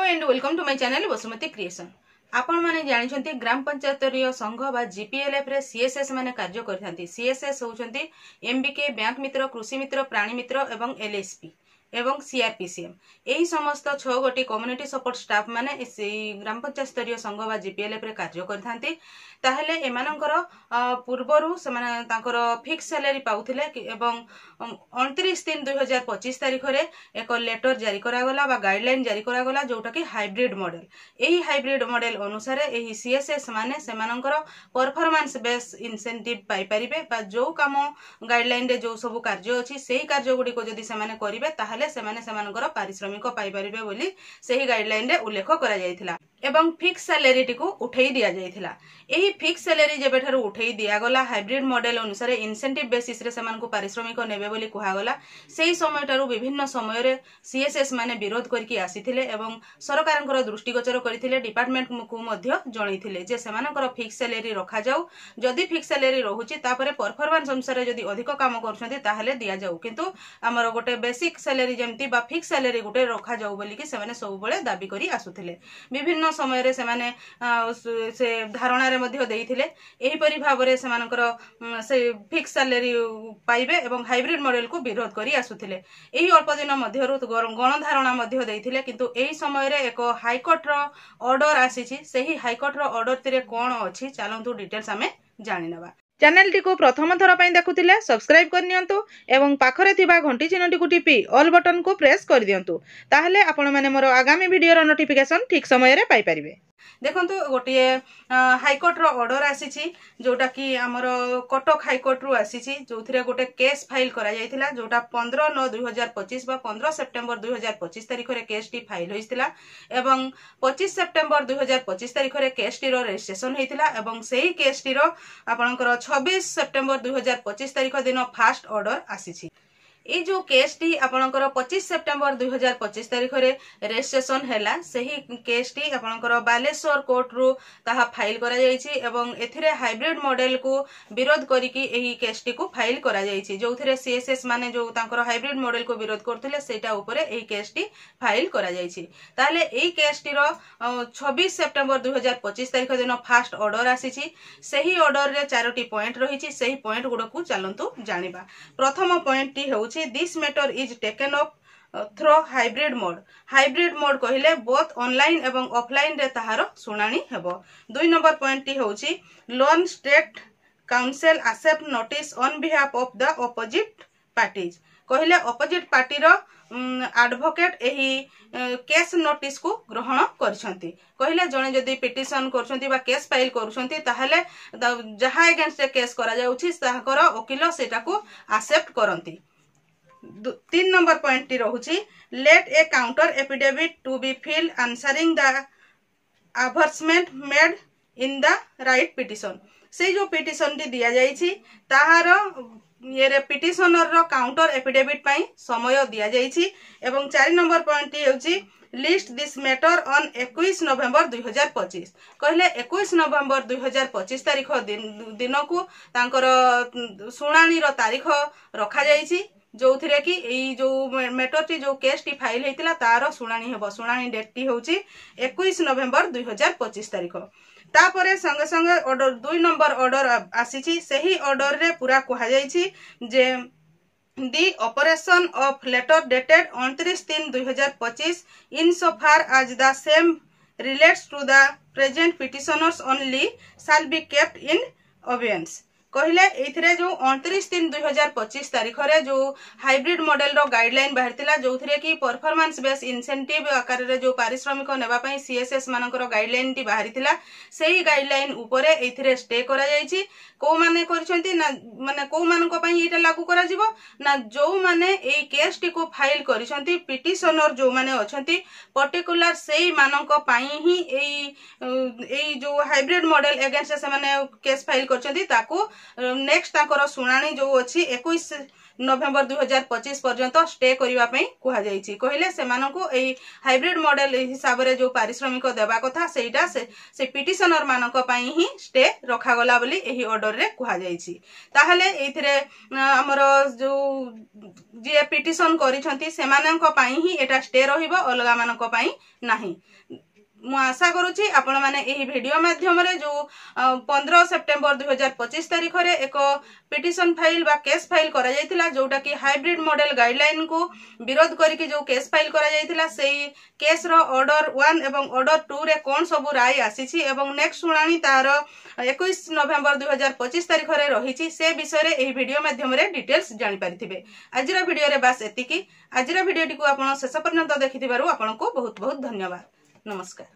And welcome to my channel Vasumati creation. आपण माने जानिछंती ग्राम पंचायतरीय संघ बा जीपीएलएफ रे सीएसएस माने कार्य करथांती। सीएसएस होउछंती एमबीके, बैंक मित्र, कृषि मित्र, प्राणी मित्र एवं एलएसपी एवं सीआरपीसीएम। एही समस्त 6 गोटी कम्युनिटी सपोर्ट स्टाफ माने ग्राम पंचायत स्तरीय संघ बा जीपीएलएफ रे कार्य करथांती। ताहेले एमानंकर पूर्वरु समान तांकर फिक्स सैलरी पाउथिले एवं 29/3/2025 तारिख रे एक लेटर जारी करागला बा गाइडलाइन जारी करागला जोटा कि हाइब्रिड मॉडल। एही हाइब्रिड मॉडल अनुसार एही सीएसएस माने सेमानंकर परफॉर्मेंस बेस इंसेंटिव पाई परिबे बा जो काम गाइडलाइन रे जो सब कार्य अछि सेही कार्य गुडी को जदी सेमाने करिवे ताहले सेमाने सेमानंकर पारिश्रमिक पाई परिबे बोली सेही गाइडलाइन रे उल्लेख करा जायथिला एवं फिक्स सैलरी टिको उठेई दिया जायथिला। एही फिक्स सैलरी जेबेठारु उठेई दिया गला हाइब्रिड मॉडल अनुसार इंसेंटिव बेसिस रे सेमान को पारिश्रमिक नेबे बोली कुहा गला। सेही समयटारु विभिन्न समय रे सीएसएस माने विरोध करके आसीथिले एवं सरकारंकर दृष्टिगोचर करथिले, डिपार्टमेंट को मध्य जणैथिले जे सेमानकर फिक्स सैलरी रखा जाऊ। जदी फिक्स सैलरी रहुची तापरे परफॉर्मेंस अनुसार जदी अधिक काम करछन्ती ताहले दिया जाऊ, किंतु हमर गोटे बेसिक सैलरी जेमती बा फिक्स सैलरी गोटे रखा जाऊ बोली कि सेमाने सब बळे दाबी करी आसुथिले। विभिन्न समय रे सेमाने से धारणा रे मध्य देइथिले। एही परि भाबरे सेमानकर से फिक्स सैलरी पाइबे एवं हाइब्रिड मॉडल को विरोध करी आसुथिले। एही अल्प दिन मध्यरु गण धारणा मध्य देइथिले, किंतु एही समय रे एक हाईकोर्ट रो ऑर्डर आसीछि। सेही हाईकोर्ट रो ऑर्डर तिरे कोन अछि चलंतु डिटेल्स हमें जानि नबा। चैनल टी को प्रथम थर पई देखुथिले सब्सक्राइब कर नियंतु एवं पाखरे थिबा घंटी चिन्हटी को टिपी ऑल बटन को प्रेस कर दियंतु, ताहले आपण माने मोर आगामी वीडियो रो नोटिफिकेशन ठीक समय रे पाई परिबे। देखंतु गोटे हाईकोर्ट रो ऑर्डर आसीछि जोटा कि हमर कटक हाईकोर्ट रु आसीछि, जोथिरे गोटे केस फाइल करा जायतिला जोटा 15/9/2025 बा 15 सेप्टेम्बर 2025 तारिख रे केस टी फाइल होइतिला एवं 25 सेप्टेम्बर 2025 तारिख रे केस टी रो रजिस्ट्रेशन हेतिला एवं सेही केस टी रो आपनकर 26 सेप्टेम्बर 2025 तारिख दिन फास्ट ऑर्डर आसीछि। ए जो केस टी आपनकर 25 सेप्टेम्बर 2025 तारिख रे रजिस्ट्रेशन हैला, सेही केस टी आपनकर बालेश्वर कोर्ट रु ताहा फाइल करा जायछि एवं एथिरे हाइब्रिड मॉडल को विरोध करिकि एही केस टी को फाइल करा जायछि। जोथिरे सीएसएस माने जो तांकर हाइब्रिड मॉडल को विरोध करथिले सेटा ऊपर एही केस टी फाइल करा जायछि। ताले एही केस टी रो 26 सेप्टेम्बर 2025 तारिख दिन फास्ट ऑर्डर आसीछि। सेही ऑर्डर रे 4टी पॉइंट रहिछि। सेही पॉइंट गुडा को चलंतु जानिबा। प्रथम पॉइंट टी हेउछि this matter is taken up through hybrid mode। hybrid mode कहिले both online एवं offline रे ताहारो सुनानी हेबो। 2 नंबर पॉइंट टी होउची loan state council accept notice on behalf of the opposite parties। कहिले opposite party रो एडवोकेट एही केस नोटिस को ग्रहण करछंती। कहिले जणे जदी पिटिशन करछंती बा केस फाइल करछंती ताहले जहा अगेंस्ट केस करा जाउची ताहाकर वकील सेटा को एक्सेप्ट करंती। 3 नंबर पॉइंट टी रहुची let a counter affidavit to be filed answering the एडवर्समेंट made in the writ petition. से जो पिटिशन टी दिया जाईची ताहार ये रे पिटिशनर रो काउंटर एफिडेविट पई समय दिया जाईची एवं 4 नंबर पॉइंट टी होची लिस्ट दिस मैटर ऑन 21 नवंबर 2025। कहले 21 नवंबर 2025 तारिख दिन को तांकर सुनानी रो तारीख रखा जाईची, जोथिरे कि एई जो मैटर टी जो केस टी फाइल हेतिला तारो सुनानी हेबो। सुनानी डेट टी होची 21 नवंबर 2025 तारिख। तापरे संगे संगे ऑर्डर 2 नंबर ऑर्डर आसीची। सेही ऑर्डर रे पूरा कहा जाईची जे the operation of letter dated 29/3/2025 insofar as the same relates to the present petitioners only shall be kept in abeyance। कहले एथिरे जो 29/3/2025 तारिख रे जो हाइब्रिड मॉडल रो गाइडलाइन बाहरतिला जोथिरे कि परफॉर्मेंस बेस इंसेंटिव आकार रे जो पारिश्रमिक नेबा पई सीएसएस मानकर गाइडलाइन टी बाहरतिला, सेही गाइडलाइन ऊपरे एथिरे स्टे करा जाईची। को माने करछंती ना माने को मानको पई एटा लागू करा जिवो ना जो माने एई केस टी को फाइल करिसंती पिटिशनर जो माने अछंती पर्टिकुलर सेही मानको पई ही एई जो हाइब्रिड मॉडल अगेंस्ट से माने केस फाइल करछंती ताको नेक्स्ट ताकर सुनानी जो अछि 21 नवंबर 2025 पर्यंत स्टे करिवा पई कुहा जाईची। कहिले सेमाननको एई हाइब्रिड मॉडल हिसाब रे जो पारिश्रमिक देबा कथा सेटा से पिटिशनर मानको पई ही स्टे रखा गला बोली एही ऑर्डर ऑर्डर रे कुहा जाईछि ताहले एथिरे हमर जो जे पिटिशन करिसंती सेमानंक पई ही एटा स्टे रहिबो अलगा मानक पई नाही मु आशा करूची आपण माने एही वीडियो माध्यम रे जो 15 सेप्टेम्बर 2025 तारिख रे एक पिटिशन फाइल बा केस फाइल करा जायतिला जोटा कि हाइब्रिड मॉडल गाइडलाइन को विरोध करिकि जो केस फाइल करा जायतिला सेही केस रो ऑर्डर 1 एवं ऑर्डर 2 रे कोन सब राय आसीछि एवं नेक्स्ट सुनानी तार 21 नवेम्बर 2025 तारिख रे रहिछि से विषय रे एही वीडियो माध्यम रे डिटेल्स जानि परिथिबे आजिरा वीडियो रे बस एतिकी आजिरा वीडियो टी को आपण शेष पर्यंत देखिथिबारु आपण को बहुत बहुत धन्यवाद नमस्कार।